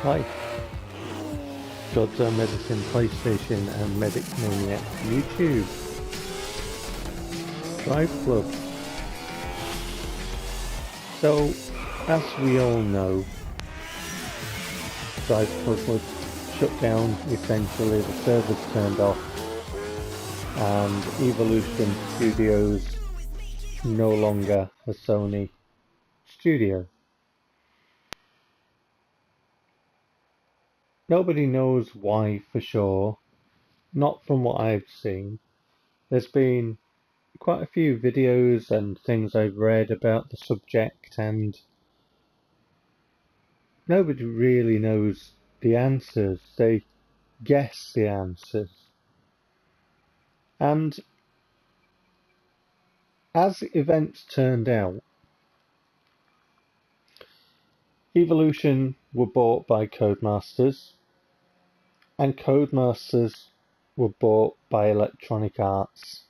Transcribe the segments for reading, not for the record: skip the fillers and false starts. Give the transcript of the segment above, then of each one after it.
Hi, Godzo Medicine PlayStation and Medic Maniac YouTube. Drive Club. So, as we all know, Drive Club was shut down essentially, the servers turned off, and Evolution Studios no longer a Sony studio. Nobody knows why for sure, not from what I've seen. There's been quite a few videos and things I've read about the subject, and nobody really knows the answers. They guess the answers. And as events turned out, Evolution were bought by Codemasters, and Codemasters were bought by Electronic Arts.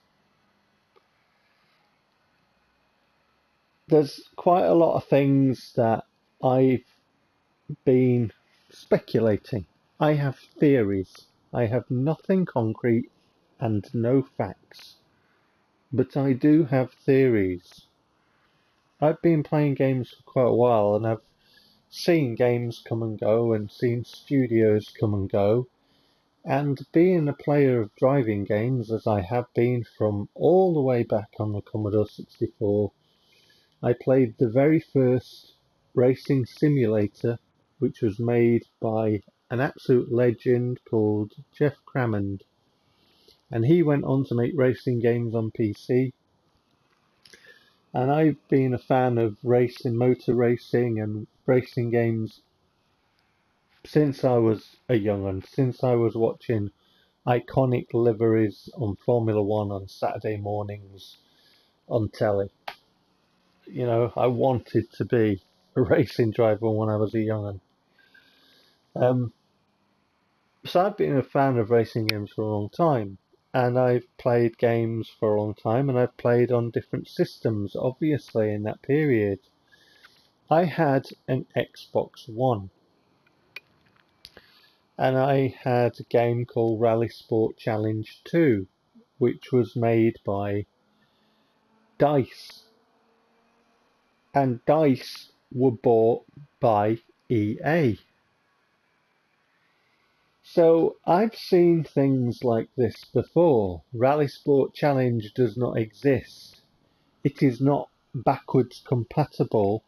There's quite a lot of things that I've been speculating. I have theories. I have nothing concrete and no facts. But I do have theories. I've been playing games for quite a while, and I've seen games come and go and seen studios come and go. And being a player of driving games, as I have been from all the way back on the Commodore 64, I played the very first racing simulator, which was made by an absolute legend called Jeff Crammond. And he went on to make racing games on PC. And I've been a fan of racing, motor racing and racing games since I was a young'un, since I was watching iconic liveries on Formula One on Saturday mornings on telly. You know, I wanted to be a racing driver when I was a young'un. So I've been a fan of racing games for a long time, and I've played games for a long time, and I've played on different systems, obviously, in that period. I had an Xbox One, and I had a game called RalliSport Challenge 2, which was made by DICE. And DICE were bought by EA. So I've seen things like this before. RalliSport Challenge does not exist. It is not backwards compatible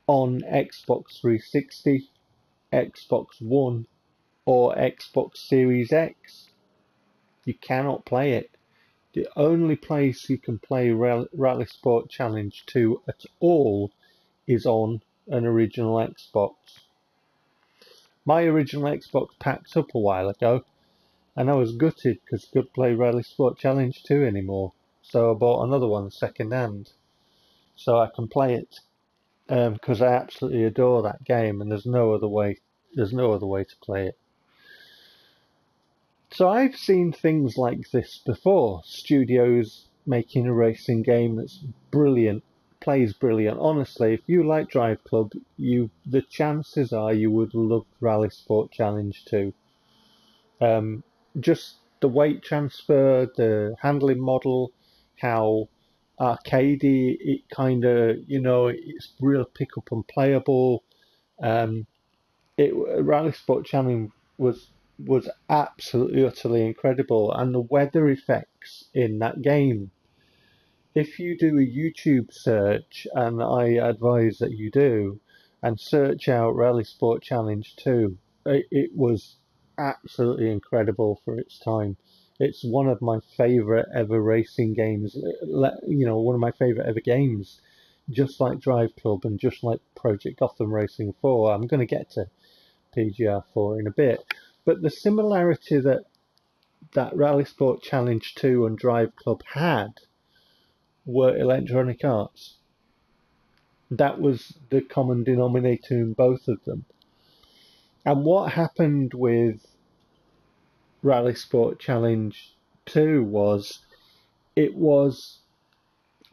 on Xbox 360, Xbox One, or Xbox Series X. You cannot play it. The only place you can play RalliSport Challenge 2 at all is on an original Xbox. My original Xbox packed up a while ago, and I was gutted because I couldn't play RalliSport Challenge 2 anymore. So I bought another one second hand, so I can play it, because I absolutely adore that game, and there's no other way to play it. So I've seen things like this before. Studios making a racing game that's brilliant, plays brilliant. Honestly, if you like Drive Club, the chances are you would love RalliSport Challenge 2. Just the weight transfer, the handling model, how arcadey it kind of, it's real pick up and playable. RalliSport Challenge was absolutely utterly incredible, and the weather effects in that game. If you do a YouTube search, and I advise that you do, and search out RalliSport Challenge 2, it was absolutely incredible for its time. It's one of my favourite ever racing games, one of my favourite ever games, just like Drive Club and just like Project Gotham Racing 4. I'm going to get to PGR4 in a bit, but the similarity that RalliSport Challenge 2 and Drive Club had were Electronic Arts. That was the common denominator in both of them. And what happened with RalliSport Challenge 2 was it was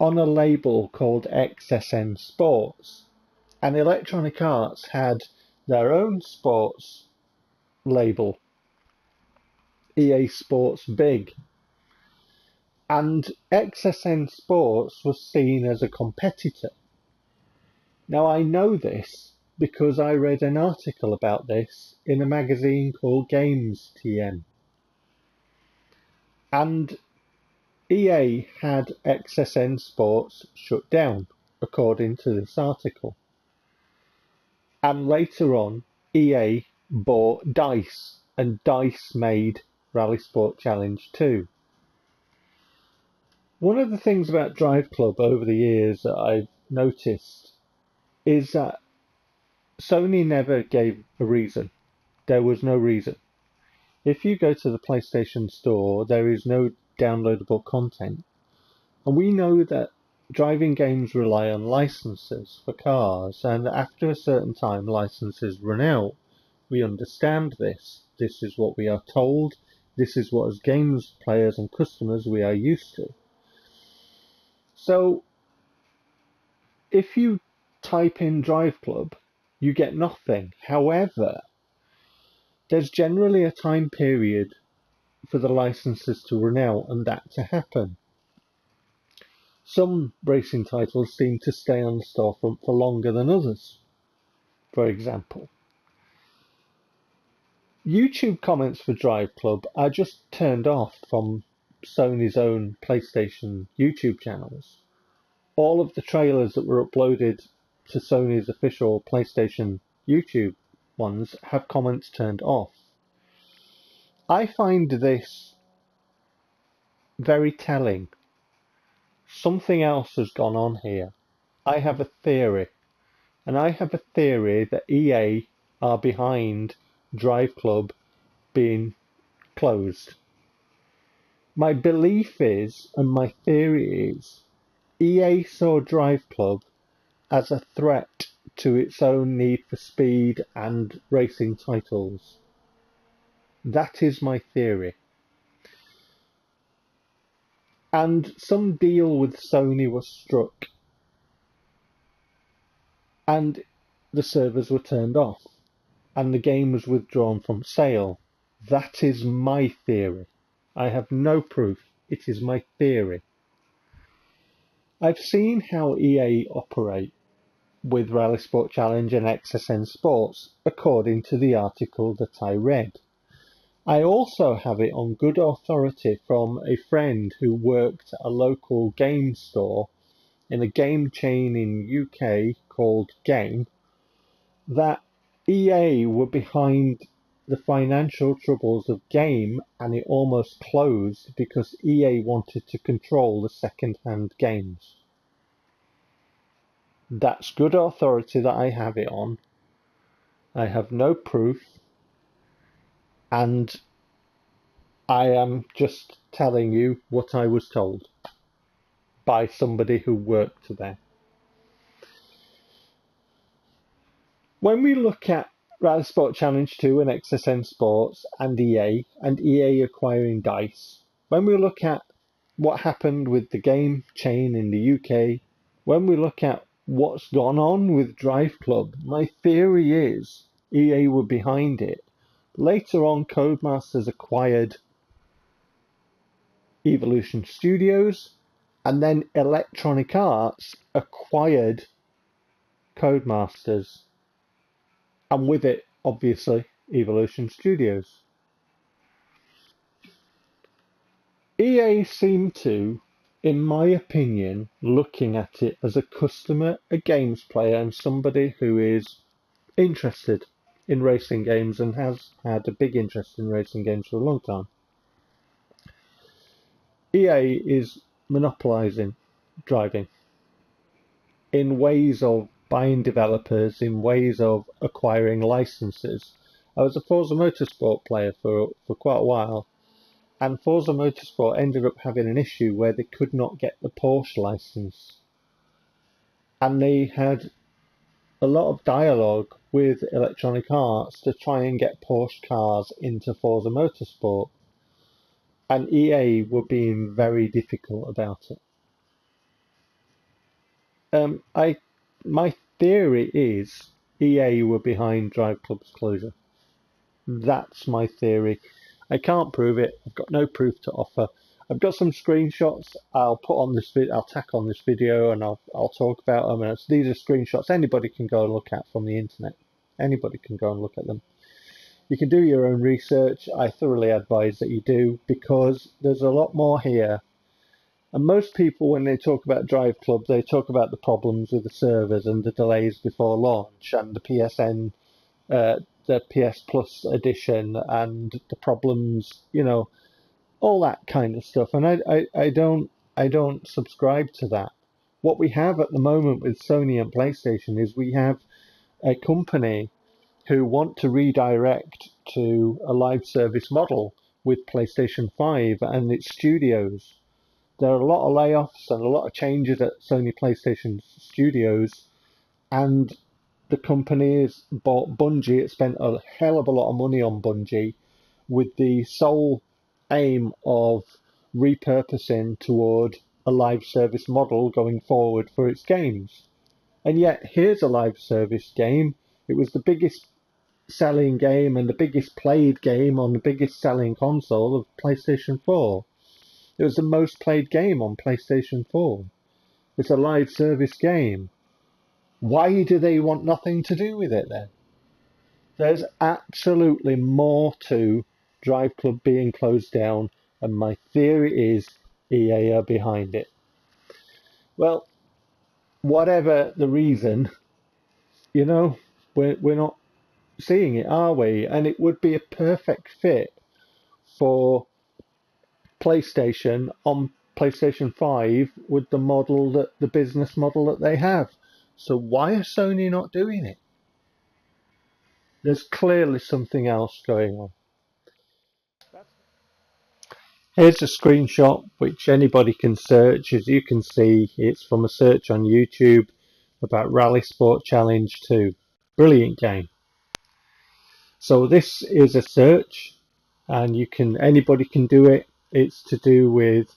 on a label called XSN Sports, and Electronic Arts had their own sports label, EA Sports Big. And XSN Sports was seen as a competitor. Now I know this because I read an article about this in a magazine called Games TM. And EA had XSN Sports shut down, according to this article. And later on, EA bought DICE, and DICE made RalliSport Challenge 2. One of the things about Driveclub over the years that I've noticed is that Sony never gave a reason. There was no reason. If you go to the PlayStation Store, there is no downloadable content. And we know that driving games rely on licenses for cars, and after a certain time licenses run out. We understand this. This is what we are told. This is what as games players and customers we are used to. So, if you type in Driveclub, you get nothing. However, there's generally a time period for the licenses to run out and that to happen. Some racing titles seem to stay on the storefront for longer than others. For example, YouTube comments for Driveclub are just turned off from Sony's own PlayStation YouTube channels. All of the trailers that were uploaded to Sony's official PlayStation YouTube ones have comments turned off. I find this very telling. Something else has gone on here. I have a theory, and I have a theory that EA are behind Driveclub being closed. My belief is, and my theory is, EA saw Driveclub as a threat to its own Need for Speed and racing titles. That is my theory. And some deal with Sony was struck, and the servers were turned off, and the game was withdrawn from sale. That is my theory. I have no proof. It is my theory. I've seen how EA operate with RalliSport Challenge and XSN Sports, according to the article that I read. I also have it on good authority from a friend who worked at a local game store in a game chain in UK called Game, that EA were behind the financial troubles of Game, and it almost closed because EA wanted to control the second-hand games. That's good authority that I have it on. I have no proof, and I am just telling you what I was told by somebody who worked there. When we look at RalliSport Challenge 2 and XSN Sports and EA acquiring DICE, when we look at what happened with the game chain in the UK, when we look at what's gone on with Driveclub, my theory is EA were behind it. Later on, Codemasters acquired Evolution Studios, and then Electronic Arts acquired Codemasters, and with it, obviously, Evolution Studios. EA seem to, in my opinion, looking at it as a customer, a games player, and somebody who is interested in racing games and has had a big interest in racing games for a long time. EA is monopolizing driving in ways of buying developers, in ways of acquiring licenses. I was a Forza Motorsport player for quite a while, and Forza Motorsport ended up having an issue where they could not get the Porsche license. And they had a lot of dialogue with Electronic Arts to try and get Porsche cars into Forza Motorsport. And EA were being very difficult about it. My theory is EA were behind Drive Club's closure. That's my theory. I can't prove it. I've got no proof to offer. I've got some screenshots. I'll put on this I'll tack on this video, and I'll talk about them. And these are screenshots anybody can go and look at from the internet. Anybody can go and look at them. You can do your own research. I thoroughly advise that you do, because there's a lot more here. And most people, when they talk about Drive Club, they talk about the problems with the servers and the delays before launch and the PSN, the PS Plus edition, and the problems, all that kind of stuff. And I don't subscribe to that. What we have at the moment with Sony and PlayStation is we have a company who want to redirect to a live service model with PlayStation 5 and its studios. There are a lot of layoffs and a lot of changes at Sony PlayStation studios, and the company has bought Bungie. It spent a hell of a lot of money on Bungie with the sole aim of repurposing toward a live service model going forward for its games. And yet, here's a live service game. It was the biggest selling game and the biggest played game on the biggest selling console of PlayStation 4. It was the most played game on PlayStation 4. It's a live service game. Why do they want nothing to do with it then? There's absolutely more to Drive Club being closed down, and my theory is EA are behind it. Well, whatever the reason, we're not seeing it, are we? And it would be a perfect fit for PlayStation on PlayStation 5 with the business model that they have. So why are Sony not doing it? There's clearly something else going on. Here's a screenshot which anybody can search. As you can see, it's from a search on YouTube about RalliSport Challenge 2. Brilliant game. So this is a search, and anybody can do it. It's to do with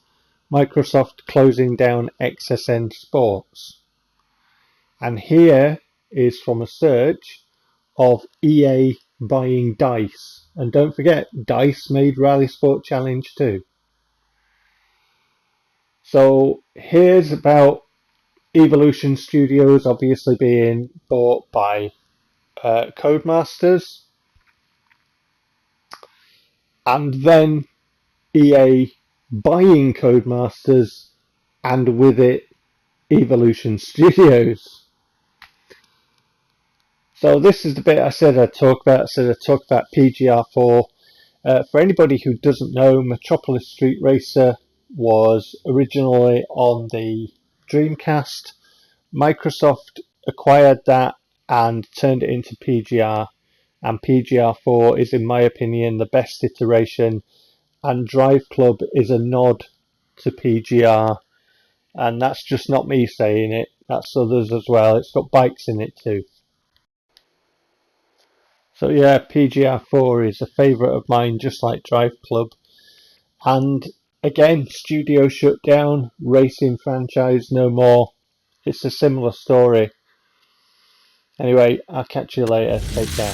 Microsoft closing down XSN Sports. And here is from a search of EA buying DICE. And don't forget, DICE made RalliSport Challenge 2. So here's about Evolution Studios obviously being bought by Codemasters. And then EA buying Codemasters, and with it Evolution Studios. So this is the bit I said I'd talk about. I said I'd talk about PGR4. For anybody who doesn't know, Metropolis Street Racer was originally on the Dreamcast. Microsoft acquired that and turned it into PGR. And PGR4 is, in my opinion, the best iteration. And Drive Club is a nod to PGR. And that's just not me saying it. That's others as well. It's got bikes in it too. So yeah, PGR4 is a favourite of mine, just like Drive Club. And again, studio shut down, racing franchise no more. It's a similar story. Anyway, I'll catch you later. Take care.